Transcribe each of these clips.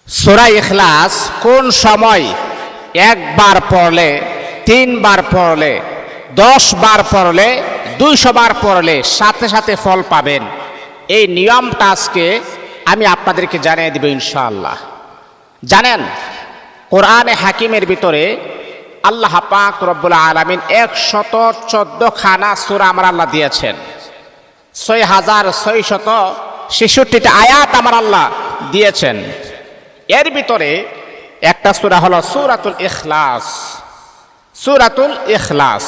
সূরা ইখলাস কোন সময় একবার পড়লে, 3 বার পড়লে, 10 বার পড়লে, 200 বার পড়লে সাথে সাথে ফল পাবেন, এই নিয়মটা আজকে আমি আপনাদেরকে জানিয়ে দেব ইনশাআল্লাহ। জানেন, কোরআনে হাকিমের ভিতরে আল্লাহ পাক রব্বুল আলামিন 114 খানা সূরা আমার আল্লাহ দিয়েছেন। 6666টা আয়াত আমার আল্লাহ দিয়েছেন। এর ভিতরে একটা সূরা হলো সূরাতুল ইখলাস। সূরাতুল ইখলাস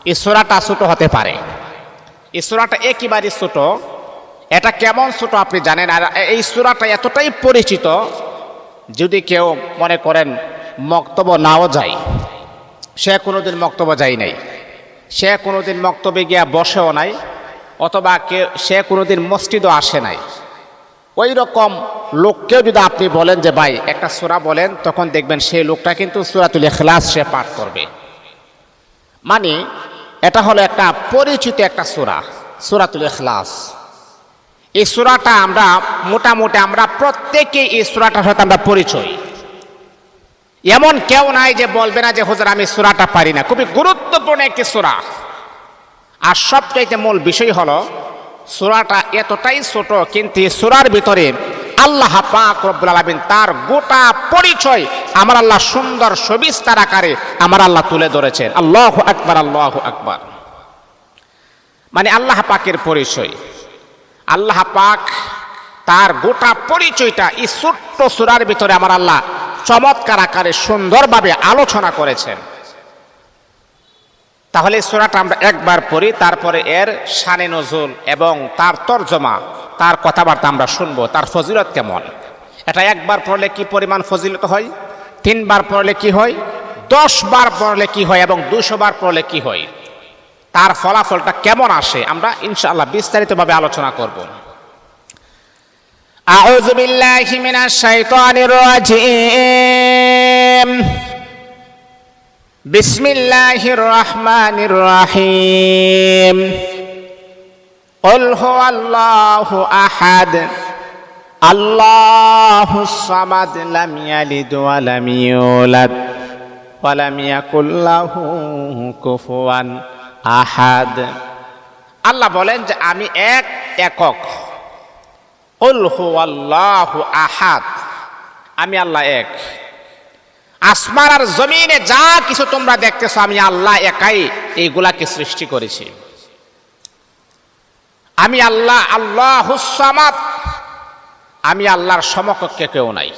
এই সূরাটা ছোট হতে পারে, এই সূরাটা একেবারে ছোট। এটা কেমন ছোট আপনি জানেন? আর এই সূরাটা এতটাই পরিচিত, যদি কেউ মনে করেন মক্তব্য নাও যায়, সে কোনোদিন মক্তব্য যায় নাই, সে কোনোদিন মক্তব্যে গিয়া বসেও নাই, অথবা সে কোনোদিন মসজিদও আসে নাই, ওই রকম লোককেও যদি আপনি বলেন যে ভাই একটা সূরা বলেন, তখন দেখবেন সেই লোকটা কিন্তু সূরাতুল ইখলাস সে পাঠ করবে। মানে এটা হলো একটা পরিচিত একটা সূরা, সূরাতুল ইখলাস। এই সূরাটা আমরা মোটামুটি আমরা প্রত্যেকেই এই সূরাটার সাথে আমরা পরিচয়। এমন কেউ নাই যে বলবে না যে হুজুর আমি সূরাটা পারি না। খুবই গুরুত্বপূর্ণ একটি সূরা। আর সবচাইতে মূল বিষয় হলো সূরাটা এতটাই ছোট, কিন্তু এই সূরার ভিতরে আল্লাহ পাক রব্বুল আলামিন তার গোটা পরিচয় আমার আল্লাহ সুন্দর সবিস্তার আকারে আমার আল্লাহ তুলে ধরেছেন। আল্লাহু আকবার, আল্লাহু আকবার। মানে আল্লাহ পাকের পরিচয়, আল্লাহ পাক তার গোটা পরিচয়টা এই ছোট্ট সূরার ভিতরে আমার আল্লাহ চমৎকার আকারে সুন্দরভাবে আলোচনা করেছেন। তাহলে সূরাটা আমরা একবার পড়ি, তারপরে এর শানে নজুল এবং তার তরজমা, তার কথাবার্তা আমরা শুনবো, তার ফজিলত কেমন। এটা একবার পড়লে কি পরিমাণ ফজিলত হয়, 3 বার পড়লে কি হয়, 10 বার পড়লে কি হয়, এবং 200 বার পড়লে কি হয়, তার ফলাফলটা কেমন আসে, আমরা ইনশাআল্লাহ বিস্তারিতভাবে আলোচনা করব। আউযু বিল্লাহি মিনাশ শাইতানির রাজিম। বিসমিল্লাহির রহমানির রহিম। কুল হুয়াল্লাহু আহাদ, আল্লাহুস সামাদ, লাম ইয়ালিদ ওয়া লাম ইউলাদ ওয়া লাম ইয়াকুল লাহু কুফুয়ান আহাদ। আল্লাহ বলেন যে আমি একক। কুল হুয়াল্লাহু আহাদ, আমি আল্লাহ এক। আসমান আর জমিনে যা কিছু তোমরা দেখতেছো, আমি আল্লাহ একাই এইগুলাকে সৃষ্টি করেছি। আমি আল্লাহ, আল্লাহুস সামাদ, আমি আল্লাহর সমকক্ষ কেউ নাই।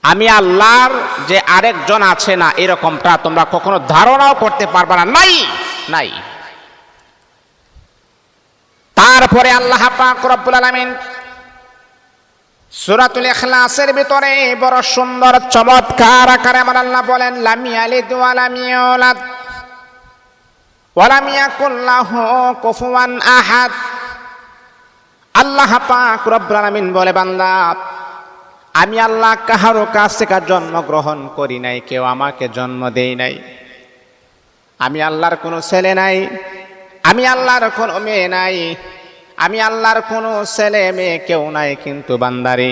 আমি আল্লাহর যে আরেকজন আছে না, এরকমটা তোমরা কখনো ধারণাও করতে পারবে না, নাই নাই। তারপরে আল্লাহ পাক রব্বুল আলামিন সূরাতুল ইখলাসের ভিতরে বড় সুন্দর চমৎকার আকারে আমার আল্লাহ বলেন, লাম ইয়ালিদ ওয়া লাম ইউলাদ ওয়া লাম ইয়াকুল লাহু কুফুয়ান আহাদ। আল্লাহ পাক রব্বুল আলামিন বলে, বান্দা আমি আল্লাহ কাহারও কাছ থেকে জন্মগ্রহণ করি নাই, কেউ আমাকে জন্ম দেয় নাই। আমি আল্লাহর কোনো ছেলে নাই, আমি আল্লাহর কোনো মেয়ে নাই, আমি আল্লাহর কোনো ছেলে মেয়ে কেউ নাই। কিন্তু বান্দারে,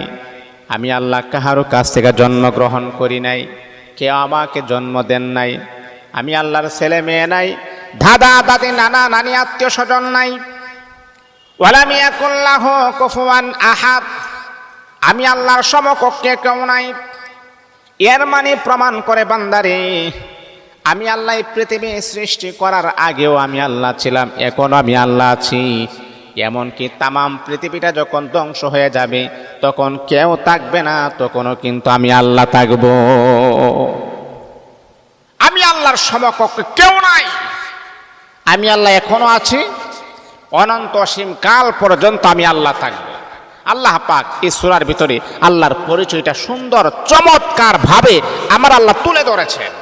আমি আল্লাহ কাহারও কাছ থেকে জন্মগ্রহণ করি নাই, কেউ আমাকে জন্ম দেন নাই। আমি আল্লাহর ছেলে মেয়ে নাই, দাদা দাদি নানা নানি আত্মীয় স্বজন নাই। ওয়ালাম ইয়াকুল লাহু কুফুয়ান আহাদ, আমি আল্লাহর সমকক্ষে কেউ নাই। এর মানে প্রমাণ করে বান্দারে, আমি আল্লাহ পৃথিবী সৃষ্টি করার আগেও আমি আল্লাহ ছিলাম, এখনো আমি আল্লাহ আছি। এমনকি তামাম পৃথিবীটা যখন ধ্বংস হয়ে যাবে, তখন কেউ থাকবে না, তখনও কিন্তু আমি আল্লাহ থাকব। আমি আল্লাহর সমকক্ষ কেউ নাই, আমি আল্লাহ এখনো আছি, অনন্ত অসীম কাল পর্যন্ত আমি আল্লাহ থাকব। আল্লাহ পাক এই সূরার ভিতরে আল্লাহর পরিচয়টা সুন্দর চমৎকার ভাবে আমার আল্লাহ তুলে ধরেছেন।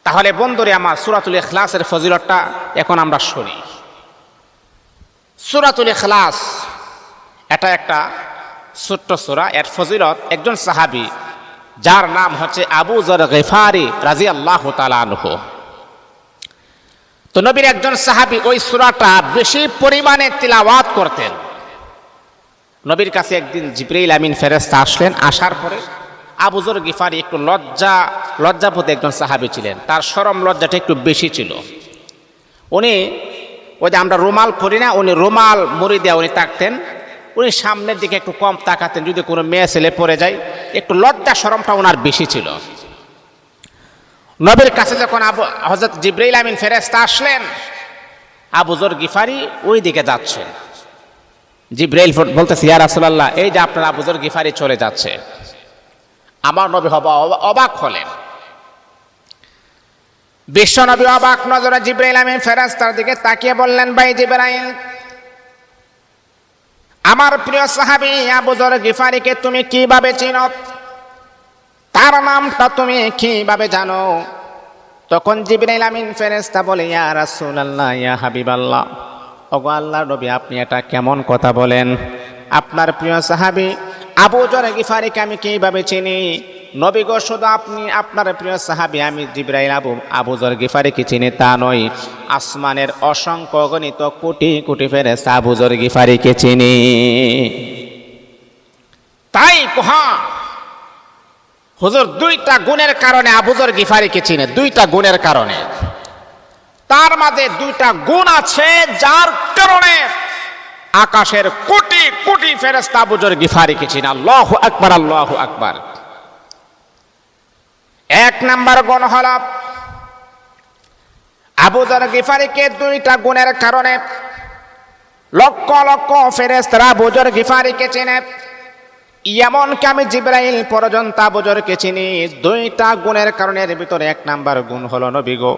তাহলে বন্ধুরে আমার, সূরাতুল ইখলাসের ফজিলতটা এখন আমরা শুনি। সূরাতুল ইখলাস এটা একটা ছোট্ট সূরা। এর ফজিলত একজন সাহাবী, যার নাম হচ্ছে আবু যর গিফারি রাদিয়াল্লাহু তাআলা আনহু। তো নবীর একজন সাহাবী ওই সূরাটা বেশি পরিমাণে তিলাওয়াত করতেন। নবীর কাছে একদিন জিবরাইল আমিন ফেরেশতা আসলেন। আসার পরে আবু যর গিফারি একটু লজ্জাপতি একজন সাহাবী ছিলেন, তার শরম লজ্জাটা একটু বেশি ছিল। উনি ওই যে আমরা রুমাল পরি না, উনি রুমাল মুড়ি দেওয়া উনি তাকতেন, উনি সামনের দিকে একটু কম তাকাতেন, যদি কোনো মেয়ে ছেলে পড়ে যায় একটু লজ্জা শরমটা ওনার বেশি ছিল। নবীর কাছে যখন হযরত জিবরাইল আমিন ফেরেশতা আসলেন, আবু যর গিফারি ওই দিকে যাচ্ছেন। জিবরাইল বলতেছে, ইয়া রাসূলুল্লাহ, এই যে আপনার আবু যর গিফারি চলে যাচ্ছে। আমার নবী অবাক হলেন। বিশ্ব নবী অবাক নজরে জিবরাইল আমিন ফেরেশতার দিকে তাকিয়ে বললেন, ভাই জিবরাইল, আমার প্রিয় সাহাবী আবু যর গিফারিকে তুমি কিভাবে চিনো? তার নামটা তুমি কিভাবে জানো? তখন জিবরাইল আমিন ফেরেশতা বলে, ইয়া রাসূলুল্লাহ, ইয়া হাবিবাল্লাহ, ওগো আল্লাহর নবী, আপনি এটা কেমন কথা বলেন? আপনার প্রিয় সাহাবী আবু যর গিফারিকে আমি কিভাবে চিনি? নবী গো, শুধু আপনি আপনার প্রিয় সাহাবী আমি জিবরাইল আবু যর গিফারিকে চিনি তা নয়, আসমানের অসংখ্য গণিত কোটি কোটি ফেরেশতা আবু যর গিফারিকে চিনি। তাই কোহা হুজুর দুইটা গুণের কারণে আবু যর গিফারিকে চিনে, দুইটা গুণের কারণে। তার মাঝে দুইটা গুণ আছে যার কারণে আকাশের কোটি কোটি ফেরেশতা আবু যর গিফারিকে চিনে। আল্লাহু আকবার, আল্লাহু আকবার। এক নাম্বার গুণ হল আবু যর গিফারিকে দুইটা গুণের কারণে লক্ষ লক্ষ ফেরেশতারা আবু যর গিফারিকে চিনে। এমনকি আমি জিবরাইল পর্যন্ত আবু যরকে চিনি। দুইটা গুণের কারণের ভিতরে এক নাম্বার গুণ হলো, নবী গো,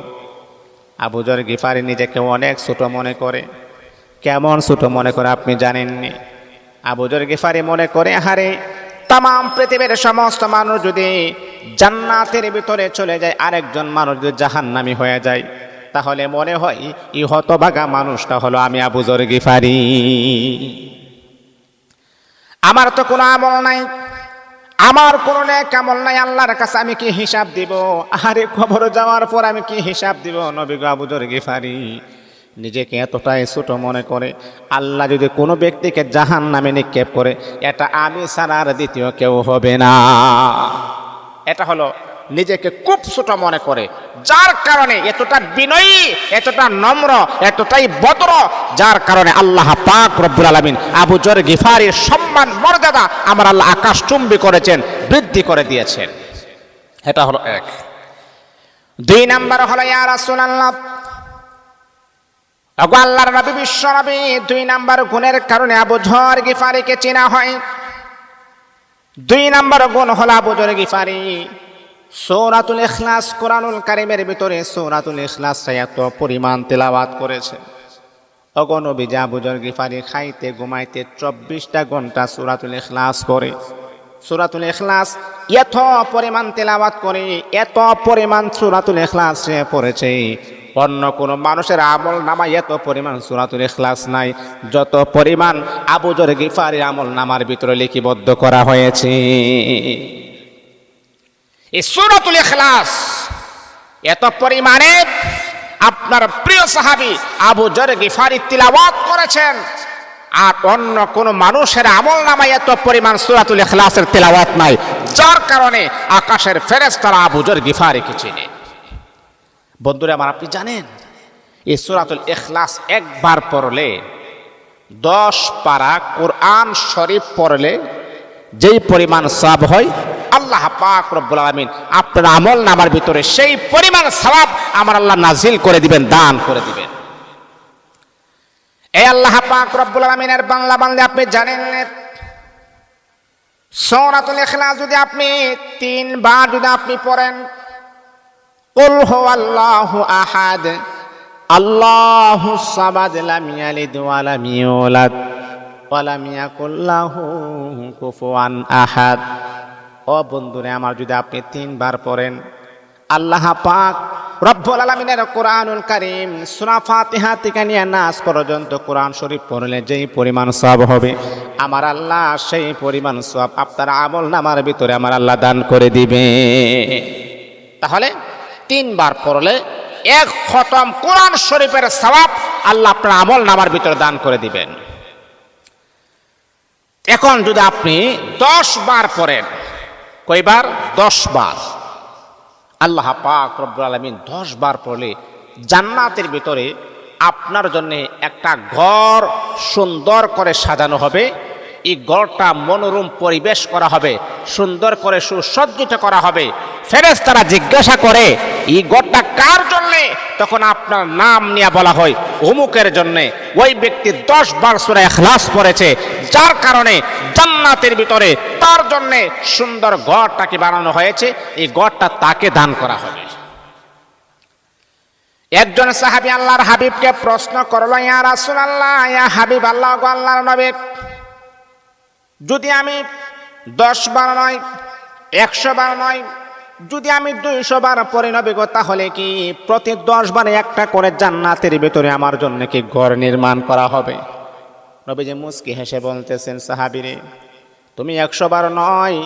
আবু যর গিফারি নিজেকে অনেক ছোট মনে করে। কেমন ছোট মনে করে আপনি জানেননি? আবু যর গিফারি মনে করে, হারে তাম পৃথিবীর সমস্ত মানুষ যদি জান্নাতের ভিতরে চলে যায়, আরেকজন মানুষ যদি জাহান্নামী হয়ে যায়, তাহলে মনে হয় এই হতভাগা মানুষটা হলো আমি আবু যর গিফারি। আমার তো কোনো আমল নাই, আমার কোনো নেক আমল নাই, আল্লাহর কাছে আমি কি হিসাব দিব? আরে কবর যাওয়ার পর আমি কি হিসাব দিব? নবী গো, আবু যর গিফারি নিজেকে এতটাই ছোট মনে করে, আল্লাহ যদি কোনো ব্যক্তিকে জাহান্নামে নিক্ষেপ করে, এটা আমি ছাড়া আর দ্বিতীয় কেউ হবে না। এটা হলো নিজেকে খুব ছোট মনে করে, যার কারণে এতটা বিনয়ী, এতটা নম্র, এতটাই ভদ্র, যার কারণে আল্লাহ পাক রব্বুল আলামিন আবু যর গিফারির সম্মান মর্যাদা আমার আল্লাহ আকাশচুম্বী করেছেন, বৃদ্ধি করে দিয়েছেন। এটা হলো এক। দুই নাম্বার হলো, ইয়া রাসূলুল্লাহ, ওগো আল্লাহর নবী, বিশ্ব নবী, দুই নাম্বার গুণের কারণে আবু যর গিফারিকে চেনা হয়। দুই নাম্বার গুণ হলো আবু যর গিফারি সূরাতুল ইখলাস, কোরআনুল কারীমের ভিতরে সূরাতুল ইখলাস এত পরিমাণ তেলাওয়াত করেছে। ওগো নবী, আবু যর গিফারি খাইতে ঘুমাইতে 24টা ঘন্টা সূরাতুল ইখলাস পড়ে। সূরাতুল ইখলাস এত পরিমাণ তেলাওয়াত করে, এত পরিমাণ সূরাতুল ইখলাস পড়েছে, অন্য কোন মানুষের আমল নামায় এত পরিমাণ সূরাতুল ইখলাস নাই যত পরিমাণ আবু যর গিফারির আমল নামার ভিতরে লিপিবদ্ধ করা হয়েছে। এই সূরাতুল ইখলাস এত পরিমাণে আপনার প্রিয় সাহাবী আবু যর গিফারি তিলাওয়াত করেছেন, আর অন্য কোন মানুষের আমল নামায় এত পরিমাণ সূরাতুল ইখলাসের তিলাওয়াত নাই, যার কারণে আকাশের ফেরেশতারা আবু যর গিফারিকে চিনে। বন্ধুরা আমার, আপনি জানেন এই সূরাতুল ইখলাস একবার পড়লে 10 পারা কোরআন শরীফ পড়লে যেই পরিমাণ সওয়াব হয়, আল্লাহ পাক রব্বুল আলামিন আপনার আমল নামার ভিতরে সেই পরিমাণ সওয়াব আমার আল্লাহ নাজিল করে দিবেন, দান করে দিবেন। এই আল্লাহ পাক রব্বুল আলামিনের বাংলা বান্দা, আপনি জানেন সূরাতুল ইখলাস যদি আপনি 3 বার যদি আপনি পড়েন, কুল হুয়াল্লাহু আহাদ, আল্লাহুস সামাদ, লাম ইয়ালিদ ওয়া লাম ইউলাদ ওয়া লাম ইয়াকুল লাহু কুফুয়ান আহাদ। ও বন্ধুরা আমার, যদি আপনি 3 বার পড়েন, আল্লাহ পাক রব্বুল আলামিনের কোরআনুল কারীম সূরা ফাতিহা থেকে নিয়ে নাস পর্যন্ত কোরআন শরীফ পড়লে যেই পরিমাণ সওয়াব হবে, আমার আল্লাহ সেই পরিমাণ সওয়াব আপনার আমল নামার ভিতরে আমার আল্লাহ দান করে দিবে। তাহলে 3 বার পড়লে 1 খতম কোরআন শরীফের সওয়াব আল্লাহ আপনার আমল নামার ভিতরে দান করে দিবেন। এখন যদি আপনি 10 বার পড়েন, কয়বার? 10 বার। আল্লাহ পাক রব্বুল আলামিন 10 বার পড়লে জান্নাতের ভিতরে আপনার জন্য একটা ঘর সুন্দর করে সাজানো হবে। এই ঘরটা মনোরম পরিবেশ করা হবে, সুন্দর করে সুসজ্জিত করা হবে। ফেরেশতারা জিজ্ঞাসা করে এই ঘরটা কার জন্যে? তখন আপনার নাম নিয়ে বলা হয় অমুকের জন্যে। ওই ব্যক্তি 10 বার সূরা ইখলাস পড়েছে, যার কারণে জান্নাতের ভিতরে তার জন্যে সুন্দর ঘরটাকে বানানো হয়েছে। এই ঘরটা তাকে দান করা হবে। একজন সাহাবী আল্লাহর হাবিবকে প্রশ্ন করলো, ইয়া রাসূলুল্লাহ, ইয়া হাবিব আল্লাহ, গো আল্লাহর নবী, যদি আমি 10 বার নয়, 100 বার নয়, যদি আমি 200 বার পড়ি নবী গো, তাহলে কি প্রতি 10 বারে একটা করে জান্নাতের ভিতরে আমার জন্য কি ঘর নির্মাণ করা হবে? নবীজি মুস্কি হেসে বলতেছেন, সাহাবীরে, তুমি 100 বার নয়,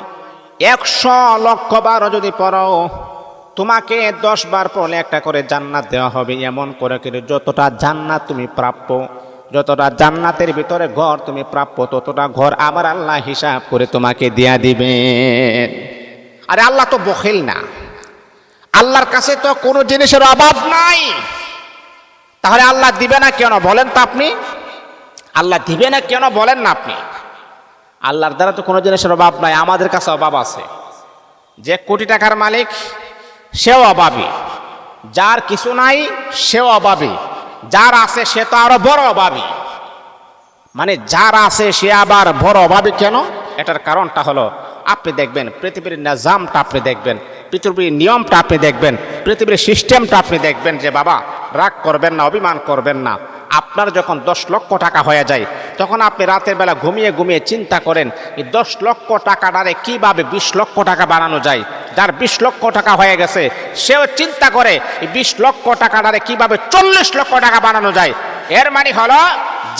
100 লক্ষ বারও যদি পড়ো, তোমাকে 10 বার পড়লে একটা করে জান্নাত দেওয়া হবে। এমন করে কিন্তু যতটা জান্নাত তুমি প্রাপ্য, যতটা জান্নাতের ভিতরে ঘর তুমি প্রাপ্য, ততটা ঘর আমার আল্লাহ হিসাব করে তোমাকে দিয়া দিবেন। আরে আল্লাহ তো বখিল না, আল্লাহর কাছে তো কোনো জিনিসের অভাব নাই। তাহলে আল্লাহ দিবে না কেন বলেন তো আপনি? আল্লাহ দিবে না কেন বলেন না আপনি? আল্লাহর দ্বারা তো কোনো জিনিসের অভাব নাই, আমাদের কাছে অভাব আছে। যে কোটি টাকার মালিক সেও অভাবী, যার কিছু নাই সেও অভাবী, যার আছে সে তো আরো বড় অভাবী। মানে যার আছে সে আবার বড় অভাবী কেন? এটার কারণটা হলো, আপনি দেখবেন পৃথিবীর নিজামটা, আপনি দেখবেন পৃথিবীর নিয়মটা, আপনি দেখবেন পৃথিবীর সিস্টেমটা, আপনি দেখবেন যে বাবা রাগ করবেন না, অভিমান করবেন না। আপনার যখন 10 লক্ষ টাকা হয়ে যায়, তখন আপনি রাতের বেলা ঘুমিয়ে ঘুমিয়ে চিন্তা করেন এই 10 লক্ষ টাকাটারে কিভাবে 20 লক্ষ টাকা বানানো যায়। যার 20 লক্ষ টাকা হয়ে গেছে সেও চিন্তা করে এই 20 লক্ষ টাকাটারে কিভাবে 40 লক্ষ টাকা বানানো যায়। এর মানে হলো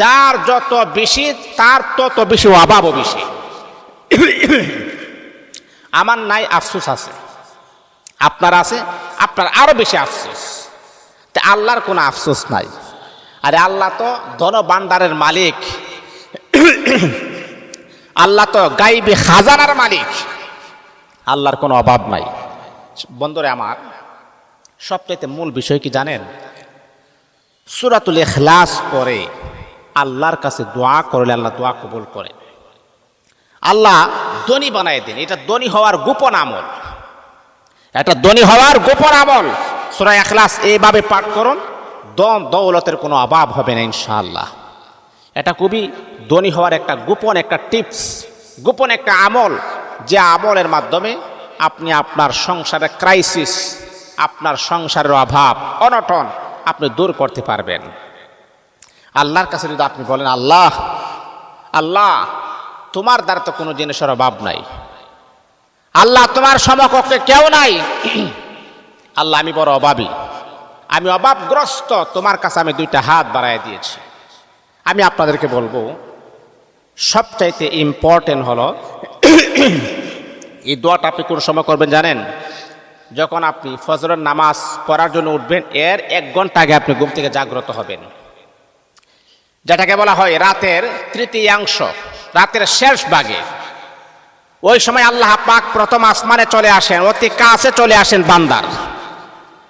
যার যত বেশি তার তত বেশি অভাবও বেশি। আমার নাই, আফসোস আছে। আপনার আছে, আপনার আরো বেশি আফসোস। তা আল্লাহর কোনো আফসোস নাই। আরে আল্লাহ তো ধন ভান্ডারের মালিক, আল্লাহ তো গাইবি খাজানার মালিক, আল্লাহর কোনো অভাব নাই। বন্ধুরে আমার, সবচাইতে মূল বিষয় কি জানেন? সূরাতুল ইখলাস পড়ে আল্লাহর কাছে দোয়া করলে আল্লাহ দোয়া কবুল করে। আল্লাহ ধনী বানায় দেন। এটা ধনী হওয়ার গোপন আমল, এটা ধনী হওয়ার গোপন আমল। সূরা ইখলাস এইভাবে পাঠ করুন, দৌলতের কোনো অভাব হবে না ইনশাআল্লাহ। এটা খুবই ধনী হওয়ার একটা গোপন একটা টিপস, গোপন একটা আমল, যে আমলের মাধ্যমে আপনি আপনার সংসারের ক্রাইসিস, আপনার সংসারের অভাব অনটন আপনি দূর করতে পারবেন। আল্লাহর কাছে যদি আপনি বলেন, আল্লাহ আল্লাহ তোমার দ্বারা তো কোনো জিনিসের অভাব নাই, আল্লাহ তোমার সমকক্ষে কেউ নাই, আল্লাহ আমি বড় অভাবী, আমি অভাবগ্রস্ত, তোমার কাছে আমি 2টা হাত বাড়ায় দিয়েছি। আমি আপনাদেরকে বলবো সবচাইতে ইম্পর্টেন্ট হলো এই দোয়াটা আপনি কোন সময় করবেন জানেন? যখন আপনি ফজরের নামাজ পড়ার জন্য উঠবেন, এর 1 ঘন্টা আগে আপনি ঘুম থেকে জাগ্রত হবেন, যেটাকে বলা হয় রাতের তৃতীয়াংশ, রাতের শেষ ভাগে। ওই সময় আল্লাহ পাক প্রথম আসমানে চলে আসেন, অতি কাছে চলে আসেন বান্দার।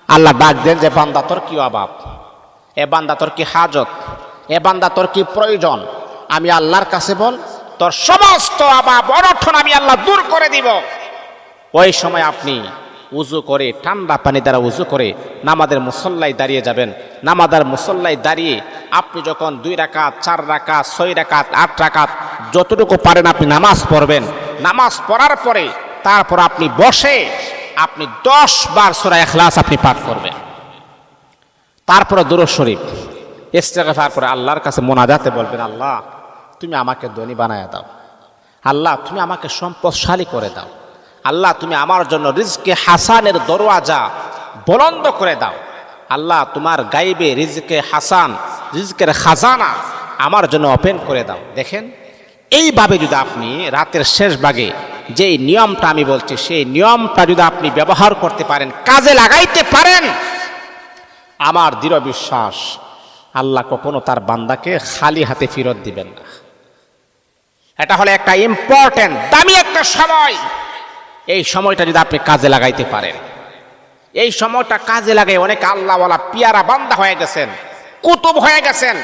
আল্লাহ ডাক দেন যে বান্দা তোর কি অভাব, এ বান্দা তোর কি হাজত, এ বান্দা তোর কি প্রয়োজন, আমি আল্লাহর কাছে বল, তোর সমস্ত অভাব অনটন আমি আল্লাহ দূর করে দিব। ওই সময় আপনি উজু করে, ঠান্ডা পানি দ্বারা উজু করে নামাজের মুসল্লায় দাঁড়িয়ে যাবেন। নামাজের মুসল্লায় দাঁড়িয়ে আপনি যখন 2 রাকাত, 4 রাকাত, 6 রাকাত, 8 রাকাত যতটুকু পারেন আপনি নামাজ পড়বেন। নামাজ পড়ার পরে তারপর আপনি বসে আপনি 10 বার সূরা ইখলাস আপনি পাঠ করবেন। তারপরে দুরূদ শরীফ ইস্তেগফার করে আল্লাহর কাছে মোনাজাতে বলবেন, আল্লাহ তুমি আমাকে ধনী বানায়া দাও, আল্লাহ তুমি আমাকে সম্পদশালী করে দাও, আল্লাহ তুমি আমার জন্য রিজকে হাসানের দরওয়াজা বলন্দ করে দাও, আল্লাহ তোমার গাইবে রিজকে হাসান, রিজকের খাজানা আমার জন্য ওপেন করে দাও। দেখেন, এইভাবে যদি আপনি রাতের শেষ ভাগে যেই নিয়মটা আমি বলছি, সেই নিয়মটা যদি আপনি ব্যবহার করতে পারেন, কাজে লাগাইতে পারেন, আমার দৃঢ় বিশ্বাস আল্লাহ কখনো তার বান্দাকে খালি হাতে ফেরত দিবেন না। এটা হলো একটা ইম্পর্টেন্ট দামি একটা সময়। এই সময়টা যদি আপনি কাজে লাগাইতে পারেন, এই সময়টা কাজে লাগাই অনেক আল্লাহওয়ালা পিয়ারা বান্দা হয়ে গেছেন, কুতুব হয়ে গেছেন।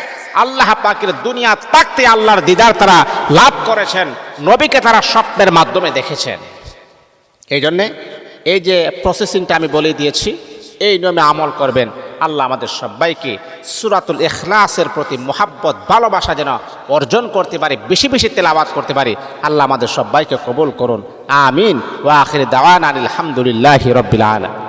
আল্লাহ পাকের দুনিয়া থাকতে আল্লাহর দিদার তারা লাভ করেছেন, নবীকে তারা স্বপ্নের মাধ্যমে দেখেছেন। এই জন্যে এই যে প্রসেসিংটা আমি বলে দিয়েছি, এই নিয়মে আমল করবেন। আল্লাহ আমাদের সবাইকে সূরাতুল ইখলাসের প্রতি মোহাব্বত ভালোবাসা যেন অর্জন করতে পারি, বেশি বেশি তেলাওয়াত করতে পারি। আল্লাহ আমাদের সবাইকে কবুল করুন, আমিন। ওয়া আখির দাওয়ানা আলহামদুলিল্লাহি রাব্বিল আলামিন।